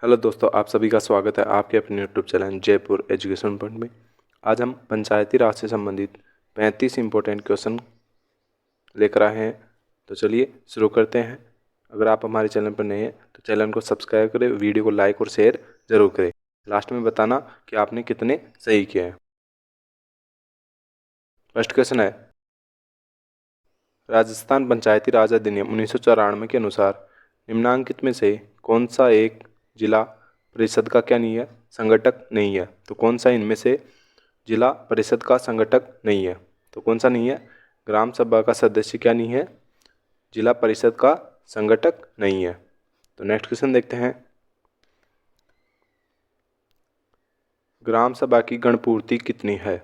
Hello दोस्तों, आप सभी का स्वागत है आपके अपने YouTube channel Jaipur education point में। आज हम पंचायती राज से संबंधित 35 इम्पोर्टेंट क्वेश्चन लेकर आए हैं। तो चलिए शुरू करते हैं। अगर आप हमारे चैनल पर नए हैं तो चैनल को सब्सक्राइब करें, वीडियो को लाइक और शेयर जरूर करें। लास्ट में बताना कि आपने कितने सही किए हैं। फर्स्ट क्वेश्चन है, राजस्थान पंचायती राज अधिनियम 1994 के अनुसार निम्नांकित में से कौन सा एक जिला परिषद का क्या नहीं है, संगठक नहीं है। तो कौन सा इनमें से जिला परिषद का संगठक नहीं है? तो कौन सा नहीं है? ग्राम सभा का सदस्य क्या नहीं है, जिला परिषद का संगठक नहीं है। तो नेक्स्ट क्वेश्चन देखते हैं, ग्राम सभा की गणपूर्ति कितनी है?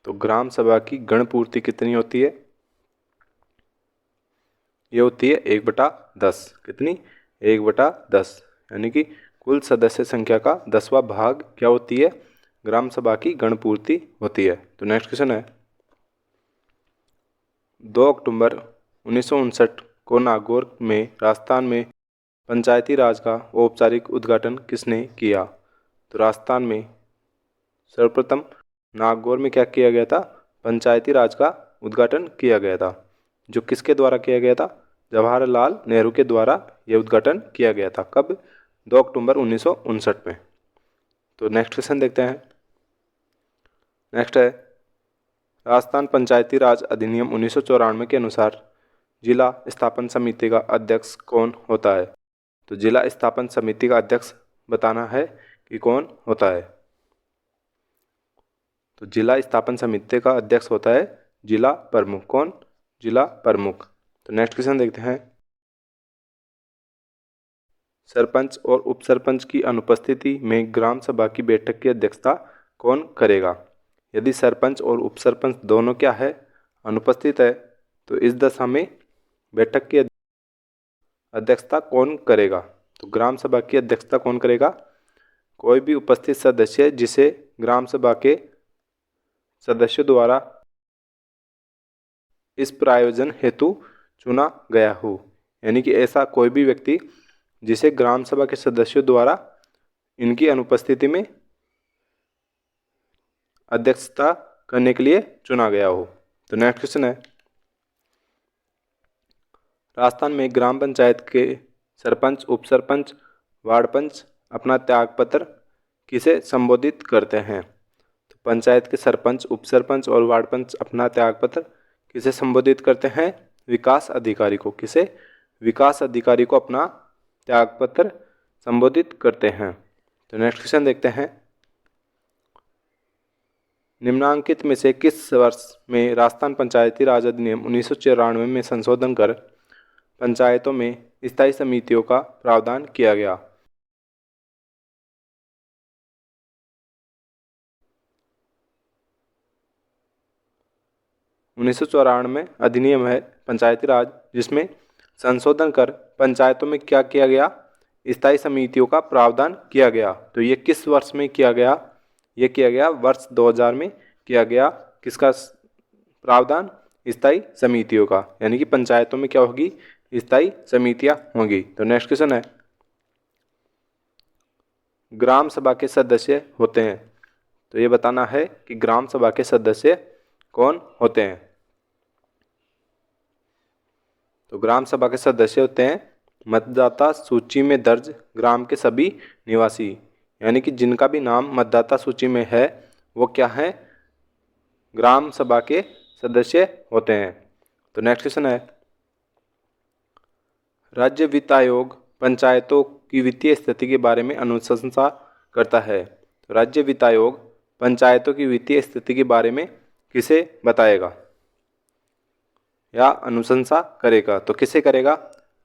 तो ग्राम सभा की गणपूर्ति कितनी होती है? ये होती है 1/10। कितनी? 1/10, यानी कि कुल सदस्य संख्या का 10वां भाग क्या होती है? ग्राम सभा की गणपूर्ति होती है। तो नेक्स्ट क्वेश्चन है, 2 अक्टूबर 1959 को नागौर में राजस्थान में पंचायती राज का औपचारिक उद्घाटन किसने किया? तो राजस्थान में सर्वप्रथम नागौर में क्या किया गया था? पंचायती राज का उद्घाटन किया गया था। जो किसके द्वारा किया गया था? जवाहरलाल नेहरू के द्वारा यह उद्घाटन किया गया था। कब? 2 अक्टूबर 1959 में। तो नेक्स्ट क्वेश्चन देखते हैं। नेक्स्ट है, राजस्थान पंचायती राज अधिनियम 1994 के अनुसार जिला स्थापन समिति का अध्यक्ष कौन होता है? तो जिला स्थापन समिति का अध्यक्ष बताना है कि कौन होता है। तो जिला स्थापन समिति का अध्यक्ष होता है जिला प्रमुख। कौन? जिला प्रमुख। तो नेक्स्ट क्वेश्चन देखते हैं, सरपंच और उप सरपंच की अनुपस्थिति में ग्राम सभा की बैठक की अध्यक्षता कौन करेगा? यदि सरपंच और उप सरपंच दोनों क्या है? अनुपस्थित है, तो इस दशा में बैठक की अध्यक्षता कौन करेगा? तो ग्राम सभा की अध्यक्षता कौन करेगा? कोई भी उपस्थित सदस्य जिसे ग्राम सभा के सदस्यों द्वारा इस प्रायोजन हेतु चुना गया हो, यानी कि ऐसा कोई भी व्यक्ति जिसे ग्राम सभा के सदस्यों द्वारा इनकी अनुपस्थिति में अध्यक्षता करने के लिए चुना गया हो। तो नेक्स्ट क्वेश्चन है, राजस्थान में ग्राम पंचायत के सरपंच, उप सरपंच, वार्ड पंच अपना त्यागपत्र किसे संबोधित करते हैं? तो पंचायत के सरपंच, उप सरपंच और वार्ड पंच अपना त्यागपत्र किसे संबोधित करते हैं? विकास अधिकारी को। किसे? विकास अधिकारी को अपना त्यागपत्र संबोधित करते हैं। तो नेक्स्ट क्वेश्चन देखते हैं, निम्नांकित में से किस वर्ष में राजस्थान पंचायती राज अधिनियम 1994 में संशोधन कर पंचायतों में स्थायी समितियों का प्रावधान किया गया? 1994 में अधिनियम है पंचायती राज, जिसमें संशोधन कर पंचायतों में क्या किया गया? स्थायी समितियों का प्रावधान किया गया। तो ये किस वर्ष में किया गया? ये किया गया वर्ष 2000 में किया गया। किसका प्रावधान? स्थायी समितियों का, यानी कि पंचायतों में क्या होगी? स्थायी समितियां होंगी। तो नेक्स्ट क्वेश्चन है, ग्राम सभा के सदस्य होते हैं। तो ये बताना है कि ग्राम सभा के सदस्य कौन होते हैं। तो ग्राम सभा के सदस्य होते हैं मतदाता सूची में दर्ज ग्राम के सभी निवासी, यानी कि जिनका भी नाम मतदाता सूची में है वो क्या है? ग्राम सभा के सदस्य होते हैं। तो नेक्स्ट क्वेश्चन है, राज्य वित्त आयोग पंचायतों की वित्तीय स्थिति के बारे में अनुशंसा करता है। तो राज्य वित्त आयोग पंचायतों की वित्तीय स्थिति के बारे में किसे बताएगा या अनुशंसा करेगा? तो किसे करेगा?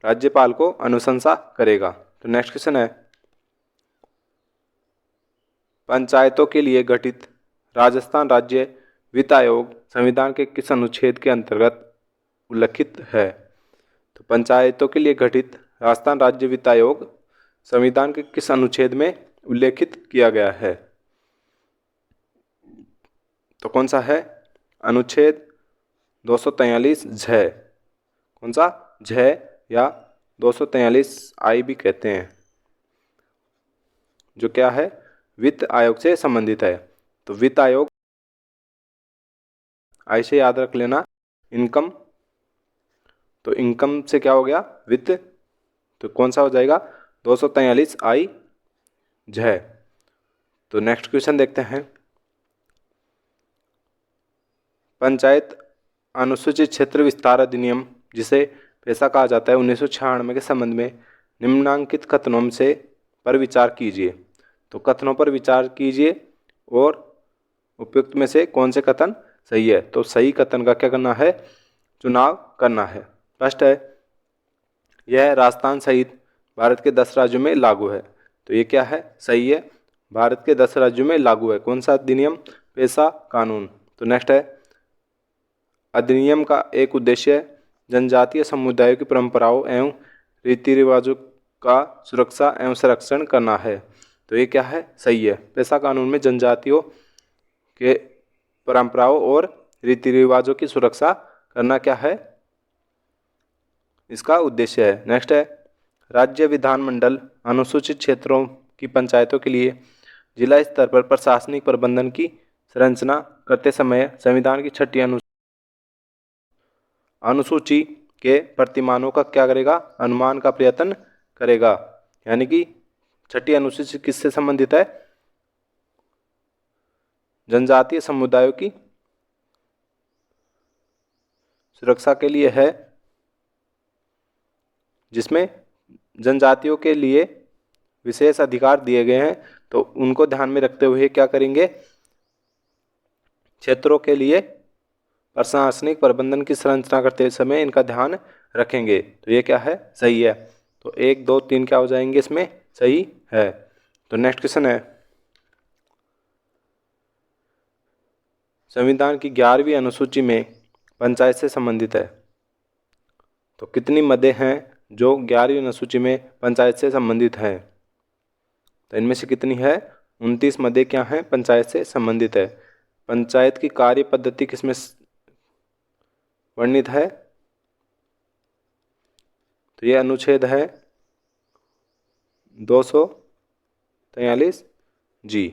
राज्यपाल को अनुशंसा करेगा। तो नेक्स्ट क्वेश्चन है, पंचायतों के लिए गठित राजस्थान राज्य वित्त आयोग संविधान के किस अनुच्छेद के अंतर्गत उल्लिखित है? तो पंचायतों के लिए गठित राजस्थान राज्य वित्त आयोग संविधान के किस अनुच्छेद में उल्लेखित किया गया है? तो कौन सा है? अनुच्छेद 243 झ। कौन सा? झ या 243 आई भी कहते हैं। जो क्या है, वित्त आयोग से संबंधित है। तो वित्त आयोग, ऐसे याद रख लेना, इनकम, तो इनकम से क्या हो गया, वित्त, तो कौन सा हो जाएगा, 243 आई जय। तो नेक्स्ट क्वेश्चन देखते हैं। पंचायत अनुसूचित क्षेत्र विस्तार अधिनियम, जिसे पैसा कहा जाता है, 1996 के संबंध में निम्नांकित कथनों से पर विचार कीजिए। तो कथनों पर विचार कीजिए और उपयुक्त में से कौन से कथन सही है। तो सही कथन का क्या करना है, चुनाव करना है। फर्स्ट है, यह राजस्थान सहित भारत के 10 राज्यों में लागू है। तो ये क्या है, सही है, भारत के 10 राज्यों में लागू है। कौन सा अधिनियम, पैसा कानून। तो नेक्स्ट है, अधिनियम का एक उद्देश्य जनजातीय समुदायों की परंपराओं एवं रीति रिवाजों का सुरक्षा एवं संरक्षण करना है। तो ये क्या है, सही है, पैसा कानून में जनजातियों के परंपराओं और रीति रिवाजों की सुरक्षा करना क्या है, इसका उद्देश्य है। नेक्स्ट है, राज्य विधानमंडल अनुसूचित क्षेत्रों की पंचायतों के लिए जिला स्तर पर प्रशासनिक प्रबंधन की संरचना करते समय संविधान की 6ठी अनुसूची के प्रतिमानों का क्या करेगा, अनुमान का प्रयत्न करेगा। यानी कि 6ठी अनुसूची किससे संबंधित है, जनजातीय समुदायों की सुरक्षा के लिए है, जिसमें जनजातियों के लिए विशेष अधिकार दिए गए हैं। तो उनको ध्यान में रखते हुए क्या करेंगे, क्षेत्रों के लिए प्रशासनिक प्रबंधन की संरचना करते समय इनका ध्यान रखेंगे। तो ये क्या है, सही है। तो 1, 2, 3 क्या हो जाएंगे, इसमें सही है। तो नेक्स्ट क्वेश्चन है, संविधान की 11वीं अनुसूची में पंचायत से संबंधित है। तो कितनी मदें हैं जो 11वीं अनुसूची में पंचायत से संबंधित हैं। तो इनमें से कितनी है, 29 मदें क्या हैं, पंचायत से संबंधित है। पंचायत की कार्य पद्धति किसमें वर्णित है। तो ये अनुच्छेद है 243 जी,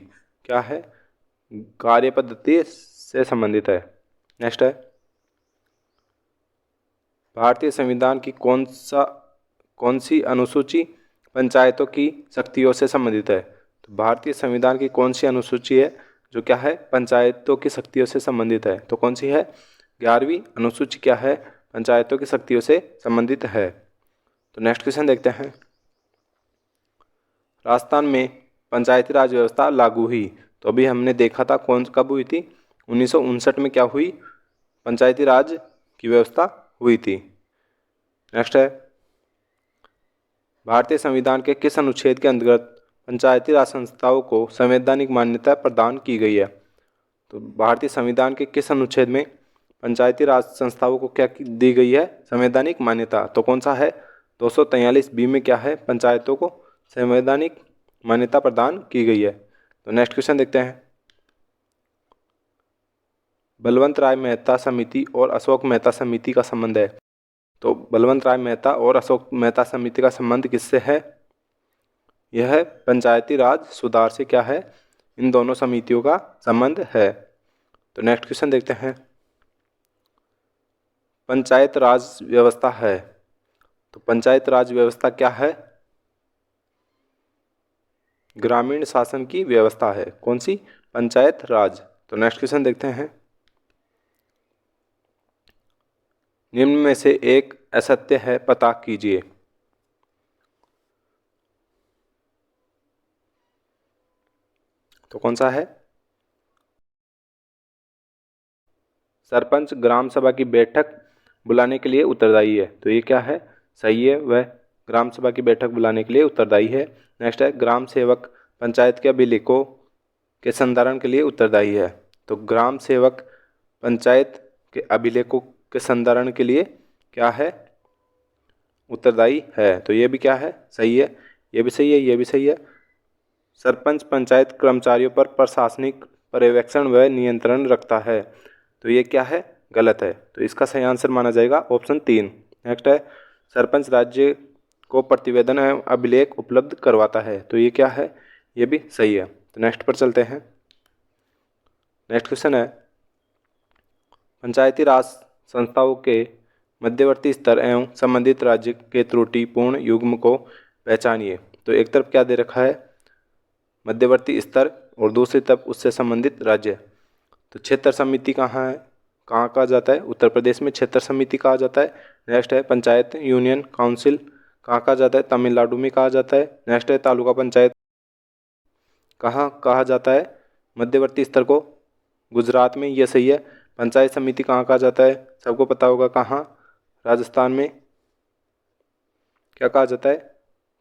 क्या है, कार्य पद्धति से संबंधित है। नेक्स्ट है, भारतीय संविधान की कौन सी अनुसूची पंचायतों की शक्तियों से संबंधित है। तो भारतीय संविधान की कौन सी अनुसूची है जो क्या है, पंचायतों की शक्तियों से संबंधित है। तो कौन सी है, 11वीं अनुसूची क्या है, पंचायतों की शक्तियों से संबंधित है। तो नेक्स्ट क्वेश्चन देखते हैं, राजस्थान में पंचायती राज व्यवस्था लागू हुई। तो अभी हमने देखा था कब हुई थी, 1959 में क्या हुई, पंचायती राज की व्यवस्था हुई थी। नेक्स्ट है, भारतीय संविधान के किस अनुच्छेद के अंतर्गत पंचायती राज संस्थाओं को संवैधानिक मान्यता प्रदान की गई है। तो भारतीय संविधान के किस अनुच्छेद में पंचायती राज संस्थाओं को क्या दी गई है, संवैधानिक मान्यता। तो कौन सा है, 243 में क्या है, पंचायतों को संवैधानिक मान्यता प्रदान की गई है। तो नेक्स्ट क्वेश्चन देखते हैं, बलवंत राय मेहता समिति और अशोक मेहता समिति का संबंध है। तो बलवंत राय मेहता और अशोक मेहता समिति का संबंध किससे है, यह पंचायती राज सुधार से क्या है, इन दोनों समितियों का संबंध है। तो नेक्स्ट क्वेश्चन देखते हैं, पंचायत राज व्यवस्था है। तो पंचायत राज व्यवस्था क्या है, ग्रामीण शासन की व्यवस्था है। कौन सी, पंचायत राज। तो नेक्स्ट क्वेश्चन देखते हैं, निम्न में से एक असत्य है, पता कीजिए। तो कौन सा है, सरपंच ग्राम सभा की बैठक बुलाने के लिए उत्तरदायी है। तो ये क्या है, सही है, वह ग्राम सभा की बैठक बुलाने के लिए उत्तरदायी है। नेक्स्ट है, ग्राम सेवक पंचायत के अभिलेखों के संधारण के लिए उत्तरदायी है। तो ग्राम सेवक पंचायत के अभिलेखों के संधारण के लिए क्या है, उत्तरदायी है। तो ये भी क्या है, सही है, ये भी सही है, ये भी सही है। सरपंच पंचायत कर्मचारियों पर प्रशासनिक पर्यवेक्षण व नियंत्रण रखता है। तो ये क्या है, गलत है। तो इसका सही आंसर माना जाएगा ऑप्शन 3। नेक्स्ट है, सरपंच राज्य को प्रतिवेदन एवं अभिलेख उपलब्ध करवाता है। तो ये क्या है, ये भी सही है। तो नेक्स्ट पर चलते हैं। नेक्स्ट क्वेश्चन है, पंचायती राज संस्थाओं के मध्यवर्ती स्तर एवं संबंधित राज्य के त्रुटिपूर्ण युग्म को पहचानिए। तो एक तरफ क्या दे रखा है, मध्यवर्ती स्तर, और दूसरी तरफ उससे संबंधित राज्य। तो क्षेत्र समिति कहाँ है, कहाँ कहा जाता है, उत्तर प्रदेश में क्षेत्र समिति कहा जाता है। नेक्स्ट है पंचायत यूनियन काउंसिल, कहाँ कहा जाता है, तमिलनाडु में कहा जाता है। नेक्स्ट है तालुका पंचायत, कहाँ कहा जाता है, मध्यवर्ती स्तर को, गुजरात में, ये सही है। पंचायत समिति कहाँ कहा जाता है, सबको पता होगा कहाँ, राजस्थान में क्या कहा जाता है,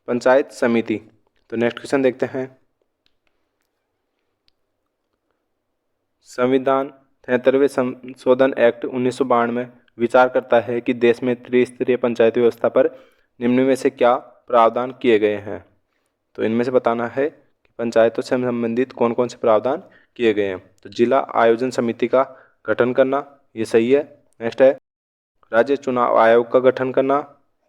पंचायत समिति। तो नेक्स्ट क्वेश्चन देखते हैं। संविधान 73वें संशोधन एक्ट 1992 विचार करता है कि देश में त्रिस्तरीय पंचायती व्यवस्था पर निम्न में से क्या प्रावधान किए गए हैं। तो इनमें से बताना है कि पंचायतों से संबंधित कौन कौन से प्रावधान किए गए हैं। तो जिला आयोजन समिति का गठन करना, ये सही है। नेक्स्ट है राज्य चुनाव आयोग का गठन करना,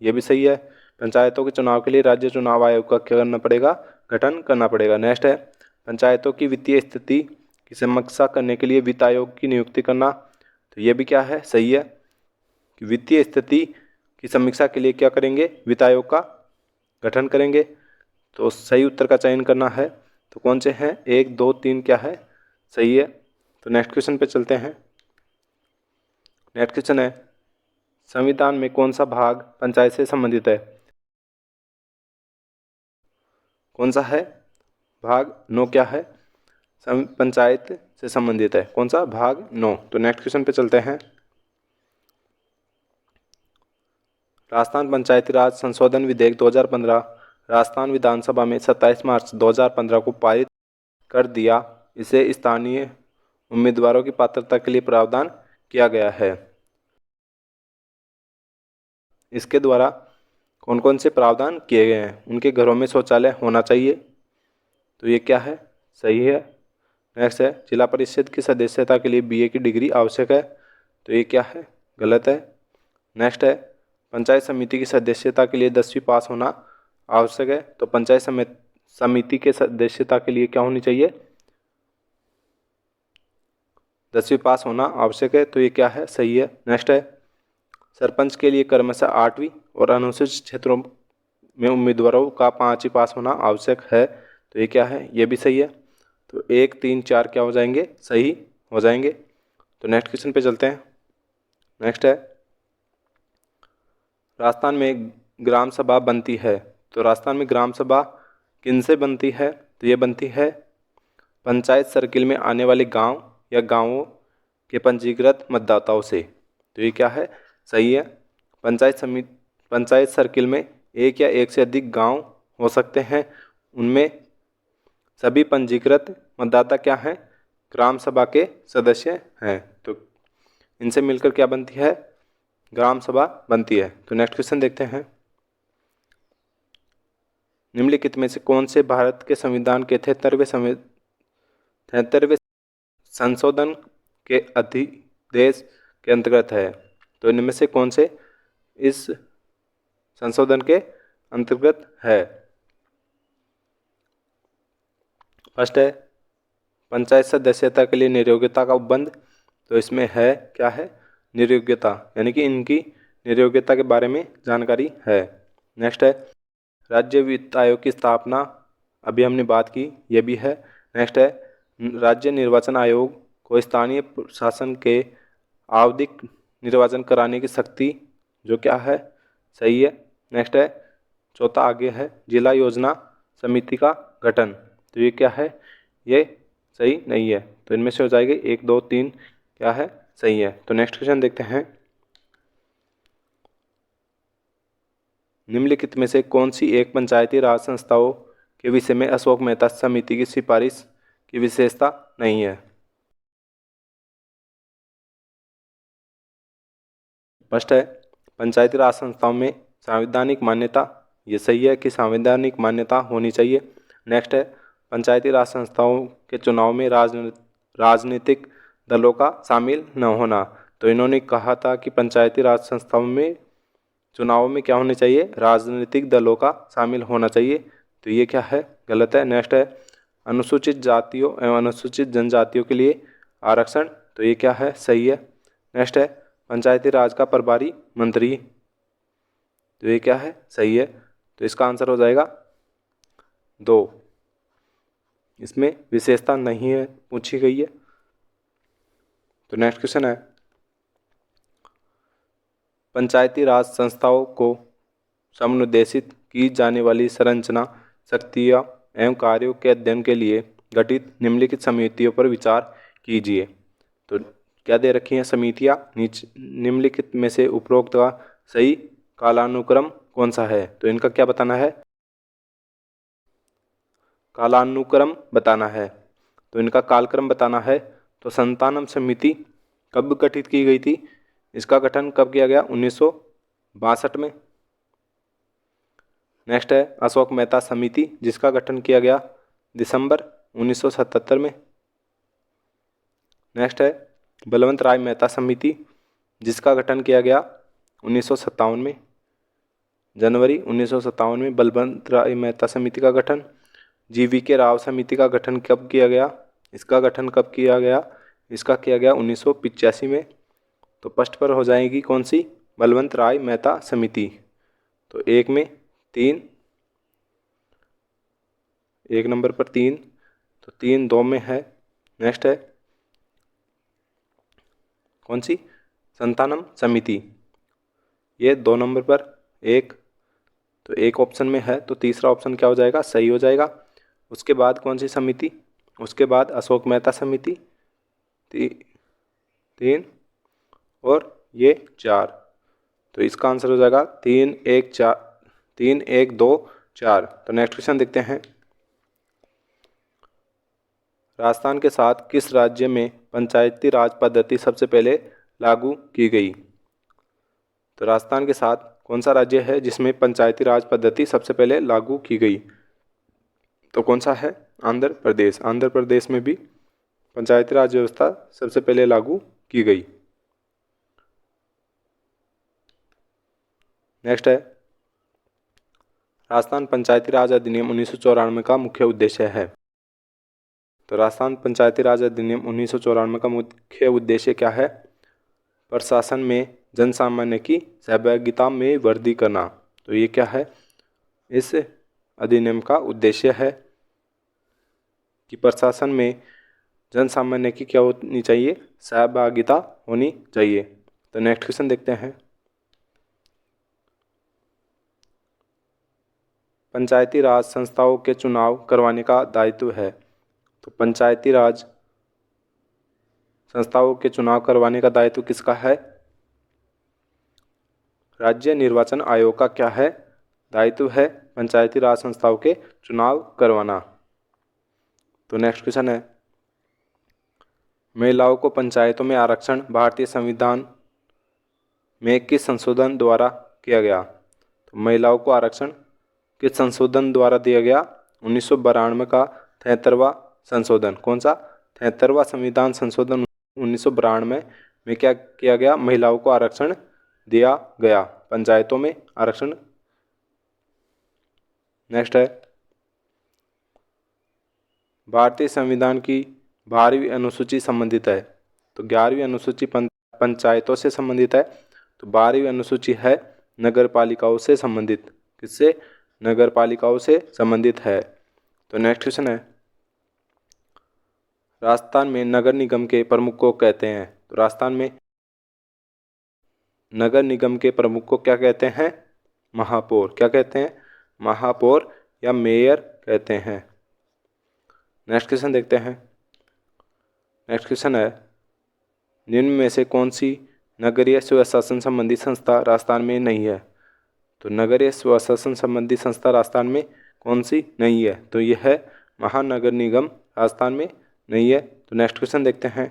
ये भी सही है। पंचायतों के चुनाव के लिए राज्य चुनाव आयोग का क्या करना पड़ेगा, गठन करना पड़ेगा। नेक्स्ट है पंचायतों की वित्तीय स्थिति की समीक्षा करने के लिए वित्त आयोग की नियुक्ति करना। तो ये भी क्या है, सही है कि वित्तीय स्थिति की समीक्षा के लिए क्या करेंगे, वित्त आयोग का गठन करेंगे। तो सही उत्तर का चयन करना है। तो कौन से हैं, 1 2 3 क्या है, सही है। तो नेक्स्ट क्वेश्चन पे चलते हैं। नेक्स्ट क्वेश्चन है, संविधान में कौन सा भाग पंचायत से संबंधित है। कौन सा है, भाग 9 क्या है, पंचायत से संबंधित है। कौन सा, भाग 9। तो नेक्स्ट क्वेश्चन पे चलते हैं। राजस्थान पंचायती राज संशोधन विधेयक 2015 राजस्थान विधानसभा में 27 मार्च 2015 को पारित कर दिया। इसे स्थानीय उम्मीदवारों की पात्रता के लिए प्रावधान किया गया है। इसके द्वारा कौन कौन से प्रावधान किए गए हैं, उनके घरों में शौचालय होना चाहिए। तो ये क्या है, सही है। नेक्स्ट है जिला परिषद की सदस्यता के लिए बीए की डिग्री आवश्यक है। तो ये क्या है, गलत है। नेक्स्ट है पंचायत समिति की सदस्यता के लिए 10वीं पास होना आवश्यक है। तो पंचायत समिति के सदस्यता के लिए क्या होनी चाहिए, 10वीं पास होना आवश्यक है। तो ये क्या है, सही है। नेक्स्ट है सरपंच के लिए क्रमशः 8वीं और अनुसूचित क्षेत्रों में उम्मीदवारों का 5वीं पास होना आवश्यक है। तो ये क्या है, ये भी सही है। तो 1 3 4 क्या हो जाएंगे, सही हो जाएंगे। तो नेक्स्ट क्वेश्चन पे चलते हैं। नेक्स्ट है राजस्थान में ग्राम सभा बनती है। तो राजस्थान में ग्राम सभा किनसे बनती है, तो ये बनती है पंचायत सर्किल में आने वाले गांव या गांवों के पंजीकृत मतदाताओं से। तो ये क्या है, सही है। पंचायत सर्किल में एक या एक से अधिक गांव हो सकते हैं, उनमें सभी पंजीकृत मतदाता क्या हैं, ग्राम सभा के सदस्य हैं। तो इनसे मिलकर क्या बनती है, ग्राम सभा बनती है। तो नेक्स्ट क्वेश्चन देखते हैं। निम्नलिखित में से कौन से भारत के संविधान के 73वें संशोधन के अध्यादेश के अंतर्गत है। तो इनमें से कौन से इस संशोधन के अंतर्गत है। फर्स्ट है पंचायत सदस्यता के लिए नियोग्यता का उपबंध। तो इसमें है क्या है, नियोग्यता, यानी कि इनकी नियोग्यता के बारे में जानकारी है। नेक्स्ट है राज्य वित्त आयोग की स्थापना, अभी हमने बात की, ये भी है। नेक्स्ट है राज्य निर्वाचन आयोग को स्थानीय प्रशासन के आवधिक निर्वाचन कराने की शक्ति, जो क्या है, सही है। नेक्स्ट है चौथा आगे है जिला योजना समिति का गठन। तो ये क्या है, ये सही नहीं है। तो इनमें से हो जाएगी 1 2 3 क्या है, सही है। तो नेक्स्ट क्वेश्चन देखते हैं। निम्नलिखित में से कौन सी एक पंचायती राज संस्थाओं के विषय में अशोक मेहता समिति की सिफारिश की विशेषता नहीं है। फर्स्ट है पंचायती राज संस्थाओं में संवैधानिक मान्यता, ये सही है कि संवैधानिक मान्यता होनी चाहिए। नेक्स्ट है पंचायती राज संस्थाओं के चुनाव में राजनीतिक दलों का शामिल न होना। तो इन्होंने कहा था कि पंचायती राज संस्थाओं में चुनाव में क्या होने चाहिए, राजनीतिक दलों का शामिल होना चाहिए। तो ये क्या है, गलत है। नेक्स्ट है अनुसूचित जातियों एवं अनुसूचित जनजातियों के लिए आरक्षण, तो ये क्या है, सही है। नेक्स्ट है पंचायती राज का प्रभारी मंत्री, तो ये क्या है, सही है। तो इसका आंसर हो जाएगा 2, इसमें विशेषता नहीं है पूछी गई है। तो नेक्स्ट क्वेश्चन है पंचायती राज संस्थाओं को समनुदेशित की जाने वाली संरचना, शक्तियाँ एवं कार्यों के अध्ययन के लिए गठित निम्नलिखित समितियों पर विचार कीजिए। तो क्या दे रखी हैं समितियाँ, निम्नलिखित में से उपरोक्त का सही कालानुक्रम कौन सा है। तो इनका क्या बताना है, कालानुक्रम बताना है। तो इनका कालक्रम बताना है। तो संतानम समिति कब गठित की गई थी, इसका गठन कब किया गया, 1962 में। नेक्स्ट है अशोक मेहता समिति, जिसका गठन किया गया दिसंबर 1977 में। नेक्स्ट है बलवंत राय मेहता समिति, जिसका गठन किया गया 1957 में, जनवरी 1957 में बलवंत राय मेहता समिति का गठन। GV राव समिति का गठन कब किया गया, इसका गठन कब किया गया, इसका किया गया 1985 में। तो फर्स्ट पर हो जाएगी कौन सी, बलवंत राय मेहता समिति। तो 1 में 3, 1 नंबर पर 3, तो 3 2 में है। नेक्स्ट है कौन सी, संतानम समिति, ये 2 नंबर पर 1, तो 1 ऑप्शन में है, तो तीसरा ऑप्शन क्या हो जाएगा, सही हो जाएगा। उसके बाद कौन सी समिति, उसके बाद अशोक मेहता समिति 3 और ये 4, तो इसका आंसर हो जाएगा 3 1 4, 3 1 2 4। तो नेक्स्ट क्वेश्चन देखते हैं राजस्थान के साथ किस राज्य में पंचायती राज पद्धति सबसे पहले लागू की गई। तो राजस्थान के साथ कौन सा राज्य है जिसमें पंचायती राज पद्धति सबसे पहले लागू की गई, तो कौन सा है, आंध्र प्रदेश। आंध्र प्रदेश में भी पंचायती राज व्यवस्था सबसे पहले लागू की गई। नेक्स्ट है राजस्थान पंचायती राज अधिनियम 1994 का मुख्य उद्देश्य है। तो राजस्थान पंचायती राज अधिनियम 1994 का मुख्य उद्देश्य क्या है, प्रशासन में जनसामान्य की सहभागिता में वृद्धि करना। तो ये क्या है, इस अधिनियम का उद्देश्य है कि प्रशासन में जनसामान्य की क्या होनी चाहिए, सहभागिता होनी चाहिए। तो नेक्स्ट क्वेश्चन देखते हैं पंचायती राज संस्थाओं के चुनाव करवाने का दायित्व है। तो पंचायती राज संस्थाओं के चुनाव करवाने का दायित्व किसका है, राज्य निर्वाचन आयोग का क्या है, दायित्व है पंचायती राज संस्थाओं के चुनाव करवाना। तो नेक्स्ट क्वेश्चन है महिलाओं को पंचायतों में आरक्षण भारतीय संविधान में किस संशोधन द्वारा किया गया। तो महिलाओं को आरक्षण किस संशोधन द्वारा दिया गया, 1992 का 73वां संशोधन। कौन सा, 73वां संविधान संशोधन 1992 में क्या किया गया, महिलाओं को आरक्षण दिया गया, पंचायतों में आरक्षण। नेक्स्ट है भारतीय संविधान की 12वीं अनुसूची संबंधित है। तो 11वीं अनुसूची पंचायतों से संबंधित है, तो 12वीं अनुसूची है नगर पालिकाओं से संबंधित। किससे, नगर पालिकाओं से संबंधित है। तो नेक्स्ट क्वेश्चन है राजस्थान में नगर निगम के प्रमुख को कहते हैं। तो राजस्थान में नगर निगम के प्रमुख को क्या कहते हैं, महापौर। क्या कहते हैं, महापौर या मेयर कहते हैं। नेक्स्ट क्वेश्चन देखते हैं। नेक्स्ट क्वेश्चन है निम्न में से कौन सी नगरीय स्वशासन संबंधी संस्था राजस्थान में नहीं है। तो नगरीय स्वशासन संबंधी संस्था राजस्थान में कौन सी नहीं है, तो यह है महानगर निगम राजस्थान में नहीं है। तो नेक्स्ट क्वेश्चन देखते हैं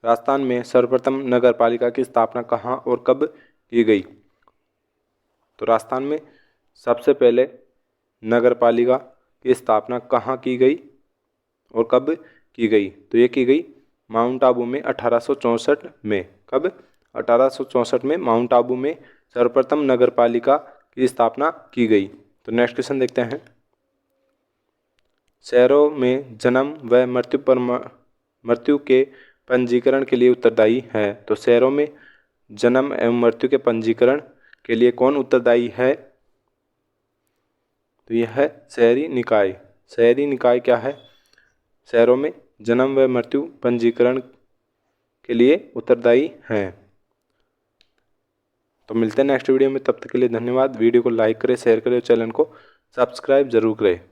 राजस्थान में सर्वप्रथम नगर पालिका की स्थापना कहाँ और कब की गई। तो राजस्थान में सबसे पहले नगर पालिका की स्थापना कहाँ की गई और कब की गई, तो ये की गई माउंट आबू में 1864 में। कब, 1864 में माउंट आबू में सर्वप्रथम नगर पालिका की स्थापना की गई। तो नेक्स्ट क्वेश्चन देखते हैं शहरों में जन्म व मृत्यु के पंजीकरण के लिए उत्तरदायी है। तो शहरों में जन्म एवं मृत्यु के पंजीकरण के लिए कौन उत्तरदायी है? तो यह है शहरी निकाय। शहरी निकाय क्या है? शहरों में जन्म व मृत्यु पंजीकरण के लिए उत्तरदायी है। तो मिलते हैं नेक्स्ट वीडियो में, तब तक के लिए धन्यवाद। वीडियो को लाइक करें, शेयर करें और चैनल को सब्सक्राइब जरूर करें।